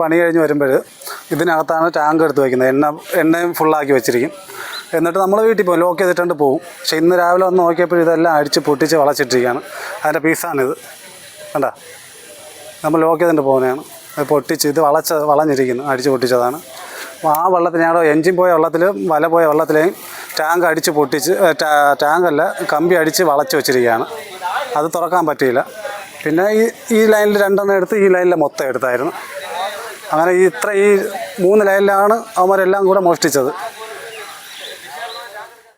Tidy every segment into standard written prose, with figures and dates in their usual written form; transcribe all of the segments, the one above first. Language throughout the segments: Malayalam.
പണി കഴിഞ്ഞ് വരുമ്പോൾ ഇതിനകത്താണ് ടാങ്ക് എടുത്ത് വയ്ക്കുന്നത്. എണ്ണയും ഫുള്ളാക്കി വെച്ചിരിക്കും. എന്നിട്ട് നമ്മൾ വീട്ടിൽ പോകും, ലോക്ക് ചെയ്തിട്ടുണ്ട് പോകും. പക്ഷേ ഇന്ന് രാവിലെ വന്ന് നോക്കിയപ്പോൾ ഇതെല്ലാം അടിച്ച് പൊട്ടിച്ച് വളച്ചിട്ടിരിക്കുകയാണ്. അതിൻ്റെ പീസാണിത്, കണ്ട. നമ്മൾ ലോക്ക് ചെയ്തിട്ട് പോകുന്നതാണ്. അത് പൊട്ടിച്ച് ഇത് വളഞ്ഞിരിക്കുന്നു, അടിച്ച് പൊട്ടിച്ചതാണ്. അപ്പോൾ ആ വെള്ളത്തിൽ ഞങ്ങളുടെ എൻജിൻ പോയ വെള്ളത്തിൽ, വല പോയ വെള്ളത്തിലേയും ടാങ്ക് അടിച്ച് പൊട്ടിച്ച്, ടാങ്കല്ല കമ്പി അടിച്ച് വളച്ച് വെച്ചിരിക്കുകയാണ്. അത് തുറക്കാൻ പറ്റിയില്ല. പിന്നെ ഈ ലൈനിൽ 2 എണ്ണം എടുത്ത് ഈ ലൈനിൽ മൊത്തം എടുത്തായിരുന്നു. അങ്ങനെ ഈ 3 ലൈനിലാണ് അവന്മാരെല്ലാം കൂടെ മോഷ്ടിച്ചത്.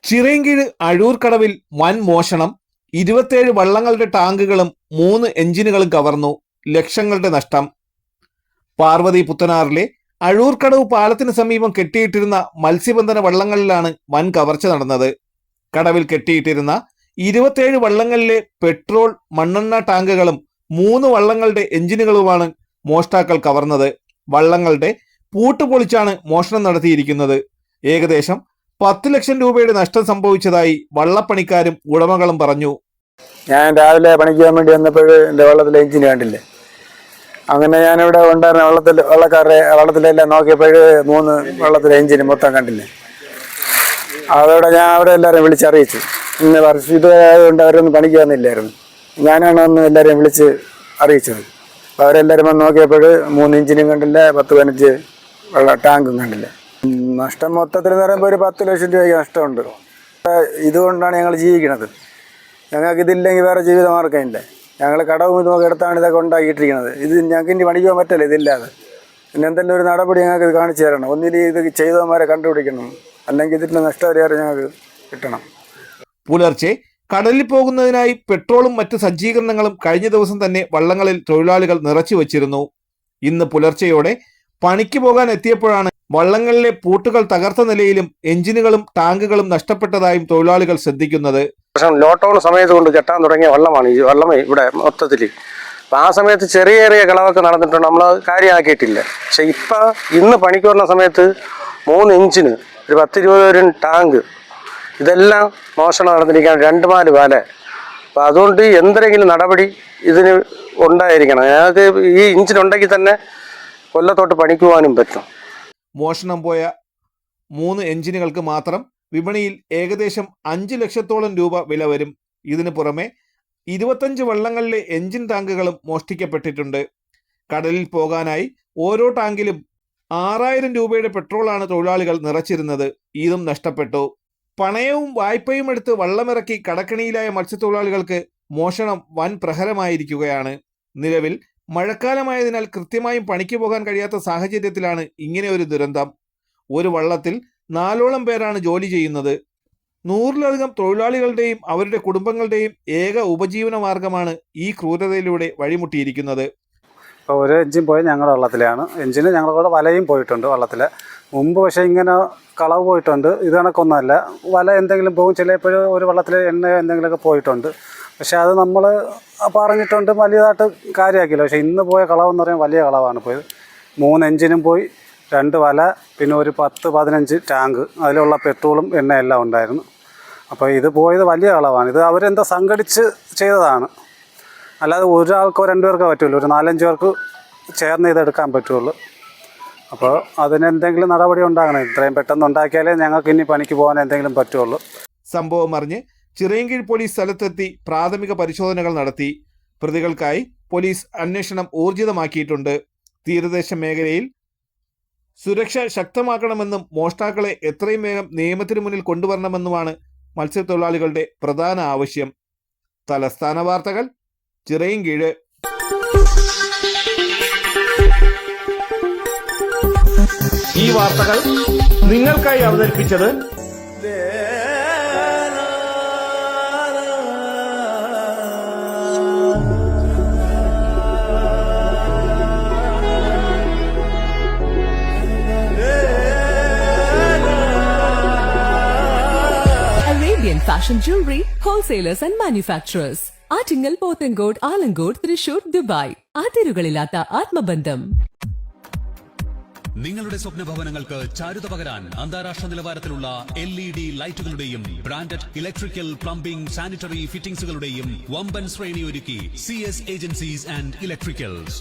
ചിറയൻകീഴ് അഴൂർക്കടവിൽ വൻ മോഷണം. 27 വള്ളങ്ങളുടെ ടാങ്കുകളും 3 എഞ്ചിനുകളും കവർന്നു. ലക്ഷങ്ങളുടെ നഷ്ടം. പാർവതി പുത്തനാറിലെ അഴൂർക്കടവ് പാലത്തിന് സമീപം കെട്ടിയിട്ടിരുന്ന മത്സ്യബന്ധന വള്ളങ്ങളിലാണ് വൻ കവർച്ച നടന്നത്. കടവിൽ കെട്ടിയിട്ടിരുന്ന 27 വള്ളങ്ങളിലെ പെട്രോൾ, മണ്ണെണ്ണ ടാങ്കുകളും 3 വള്ളങ്ങളുടെ എഞ്ചിനുകളുമാണ് മോഷ്ടാക്കൾ കവർന്നത്. വള്ളങ്ങളുടെ പൂട്ട് പൊളിച്ചാണ് മോഷണം നടത്തിയിരിക്കുന്നത്. ഏകദേശം 10 ലക്ഷം രൂപയുടെ നഷ്ടം സംഭവിച്ചതായി വള്ളപ്പണിക്കാരും ഉടമകളും പറഞ്ഞു. ഞാൻ രാവിലെ പണിക്ക് പോകാൻ വേണ്ടി വന്നപ്പോൾ എൻ്റെ വള്ളത്തിലെ എഞ്ചിന് കണ്ടില്ലേ. അങ്ങനെ ഞാനിവിടെ ഉണ്ടായിരുന്ന വള്ളത്തിലെല്ലാം നോക്കിയപ്പോൾ 3 വള്ളത്തിലെ എഞ്ചിന് മൊത്തം കണ്ടില്ലേ. അതോടെ ഞാൻ അവിടെ എല്ലാവരെയും വിളിച്ചറിയിച്ചു. ഇന്ന് ഇത് ആയതുകൊണ്ട് അവരൊന്നും പണിക്ക് വന്നില്ലായിരുന്നു. ഞാനാണ് ഒന്ന് എല്ലാവരെയും വിളിച്ച് അറിയിച്ചത്. അപ്പോൾ അവരെല്ലാവരും വന്ന് നോക്കിയപ്പോൾ 3 എഞ്ചിനും കണ്ടില്ല, 10-15 ടാങ്കും കണ്ടില്ല. നഷ്ടം മൊത്തത്തിൽ എന്ന് പറയുമ്പോൾ ഒരു 10 ലക്ഷം രൂപയ്ക്ക് നഷ്ടമുണ്ട്. ഇതുകൊണ്ടാണ് ഞങ്ങൾ ജീവിക്കുന്നത്. ഞങ്ങൾക്ക് ഇതില്ലെങ്കിൽ വേറെ ജീവിതമാർഗ്ഗമില്ല. ഞങ്ങൾ കടവും ഇതുമൊക്കെ എടുത്താണ് ഇതൊക്കെ ഉണ്ടാക്കിയിട്ടിരിക്കുന്നത്. ഇത് ഞങ്ങൾക്ക് ഇനി പണിക്കാൻ പറ്റില്ല ഇതില്ലാതെ. പിന്നെ എന്തെങ്കിലും ഒരു നടപടി ഞങ്ങൾക്ക് ഇത് കാണിച്ചു തരണം. ഒന്നിൽ ഇത് ചെയ്തവന്മാരെ കണ്ടുപിടിക്കണം, അല്ലെങ്കിൽ ഇതിൻ്റെ നഷ്ടപരിഹാരം ഞങ്ങൾക്ക് കിട്ടണം. പുലർച്ചെ കടലിൽ പോകുന്നതിനായി പെട്രോളും മറ്റ് സജ്ജീകരണങ്ങളും കഴിഞ്ഞ ദിവസം തന്നെ വള്ളങ്ങളിൽ തൊഴിലാളികൾ നിറച്ചു വച്ചിരുന്നു. ഇന്ന് പുലർച്ചെയോടെ പണിക്ക് പോകാൻ എത്തിയപ്പോഴാണ് വള്ളങ്ങളിലെ പൂട്ടുകൾ തകർത്ത നിലയിലും എഞ്ചിനുകളും ടാങ്കുകളും നഷ്ടപ്പെട്ടതായും തൊഴിലാളികൾ ശ്രദ്ധിക്കുന്നത്. ലോക്ക്ഡൌൺ സമയത്ത് കൊണ്ട് കെട്ടാൻ തുടങ്ങിയ വള്ളമാണ് ഈ വള്ളമേ ഇവിടെ മൊത്തത്തിൽ. അപ്പം ആ സമയത്ത് ചെറിയ കളവൊക്കെ നടന്നിട്ടുണ്ട്, നമ്മൾ കാര്യമാക്കിയിട്ടില്ല. പക്ഷെ ഇന്ന് പണിക്ക് വരുന്ന സമയത്ത് 3 എഞ്ചിന്, ഒരു 10-20 ടാങ്ക്, ഇതെല്ലാം മോഷണം നടന്നിരിക്കുകയാണ്. 2-4 വല. അപ്പം അതുകൊണ്ട് എന്തെങ്കിലും നടപടി ഇതിന് ഉണ്ടായിരിക്കണം. ഞങ്ങൾക്ക് ഈ എഞ്ചിൻ ഉണ്ടെങ്കിൽ തന്നെ കൊല്ലത്തോട്ട് പണിക്ക് പോകാനും പറ്റും. മോഷണം പോയ 3 എഞ്ചിനുകൾക്ക് മാത്രം വിപണിയിൽ ഏകദേശം 5 ലക്ഷത്തോളം രൂപ വില വരും. ഇതിനു പുറമെ 25 വള്ളങ്ങളിലെ എഞ്ചിൻ ടാങ്കുകളും മോഷ്ടിക്കപ്പെട്ടിട്ടുണ്ട്. കടലിൽ പോകാനായി ഓരോ ടാങ്കിലും 6000 രൂപയുടെ പെട്രോളാണ് തൊഴിലാളികൾ നിറച്ചിരുന്നത്. ഇതും നഷ്ടപ്പെട്ടു. പണയവും വായ്പയും എടുത്ത് വള്ളമിറക്കി കടക്കണിയിലായ മത്സ്യത്തൊഴിലാളികൾക്ക് മോഷണം വൻ പ്രഹരമായിരിക്കുകയാണ്. നിലവിൽ മഴക്കാലമായതിനാൽ കൃത്യമായും പണിക്ക് പോകാൻ കഴിയാത്ത സാഹചര്യത്തിലാണ് ഇങ്ങനെ ഒരു ദുരന്തം. ഒരു വള്ളത്തിൽ 4ഓളം പേരാണ് ജോലി ചെയ്യുന്നത്. 100-ലധികം തൊഴിലാളികളുടെയും അവരുടെ കുടുംബങ്ങളുടെയും ഏക ഉപജീവന മാർഗമാണ് ഈ ക്രൂരതയിലൂടെ വഴിമുട്ടിയിരിക്കുന്നത്. ഇപ്പോൾ ഒരു എഞ്ചിൻ പോയി ഞങ്ങളുടെ വള്ളത്തിലാണ്. എഞ്ചിന് ഞങ്ങളുടെ വലയും പോയിട്ടുണ്ട് വള്ളത്തിൽ മുമ്പ്. പക്ഷേ ഇങ്ങനെ കളവ് പോയിട്ടുണ്ട്. ഇത് കണക്കൊന്നുമല്ല. വല എന്തെങ്കിലും പോകും, ചിലപ്പോഴും ഒരു വള്ളത്തിൽ എണ്ണ എന്തെങ്കിലുമൊക്കെ പോയിട്ടുണ്ട്. പക്ഷേ അത് നമ്മൾ പറഞ്ഞിട്ടുണ്ട്, വലിയതായിട്ട് കാര്യമാക്കില്ല. പക്ഷേ ഇന്ന് പോയ കളവെന്ന് പറയുമ്പോൾ വലിയ കളവാണ് പോയത്. 3 എഞ്ചിനും പോയി, 2 വല, പിന്നെ ഒരു 10-15 ടാങ്ക്, അതിലുള്ള പെട്രോളും എണ്ണയെല്ലാം ഉണ്ടായിരുന്നു. അപ്പോൾ ഇത് പോയത് വലിയ കളവാണ്. ഇത് അവരെന്താ സംഘടിച്ച് ചെയ്തതാണ്, അല്ലാതെ ഒരാൾക്കോ 2 പേർക്കോ പറ്റുള്ളൂ. ഒരു 4-5 പേർക്ക് ചേർന്ന് ഇതെടുക്കാൻ പറ്റുള്ളൂ. അപ്പോൾ അതിനെന്തെങ്കിലും നടപടി ഉണ്ടാകണം. ഇത്രയും പെട്ടെന്ന് ഉണ്ടാക്കിയാലേ ഞങ്ങൾക്ക് ഇനി പണിക്ക് പോകാൻ എന്തെങ്കിലും പറ്റുള്ളൂ. സംഭവം അറിഞ്ഞ് ചിറയൻകീഴ് പോലീസ് സ്ഥലത്തെത്തി പ്രാഥമിക പരിശോധനകൾ നടത്തി. പ്രതികൾക്കായി പോലീസ് അന്വേഷണം ഊർജിതമാക്കിയിട്ടുണ്ട്. തീരദേശ മേഖലയിൽ സുരക്ഷ ശക്തമാക്കണമെന്നും മോഷ്ടാക്കളെ എത്രയും വേഗം നിയമത്തിന് മുന്നിൽ കൊണ്ടുവരണമെന്നുമാണ് മത്സ്യത്തൊഴിലാളികളുടെ പ്രധാന ആവശ്യം. തലസ്ഥാന വാർത്തകൾ, ചിറയൻകീഴ്. ഈ വാർത്തകൾ നിങ്ങൾക്കായി അവതരിപ്പിച്ചത് Fashion jewelry, wholesalers and manufacturers. Attingal, Pothengode, Alangode, Thrissur, Dubai. അതിരുകളില്ലാത്ത ആത്മബന്ധം. നിങ്ങളുടെ സ്വപ്ന ഭവനങ്ങൾക്ക് ചാരുത പകരാൻ അന്താരാഷ്ട്ര നിലവാരത്തിലുള്ള LED ലൈറ്റുകളുടെയും ബ്രാൻഡഡ് ഇലക്ട്രിക്കൽ, പ്ലംബിംഗ്, സാനിറ്ററി ഫിറ്റിംഗ്സുകളുടെയും വമ്പൻ ശ്രേണി ഒരുക്കി CS ഏജൻസീസ് ആൻഡ് ഇലക്ട്രിക്കൽസ്.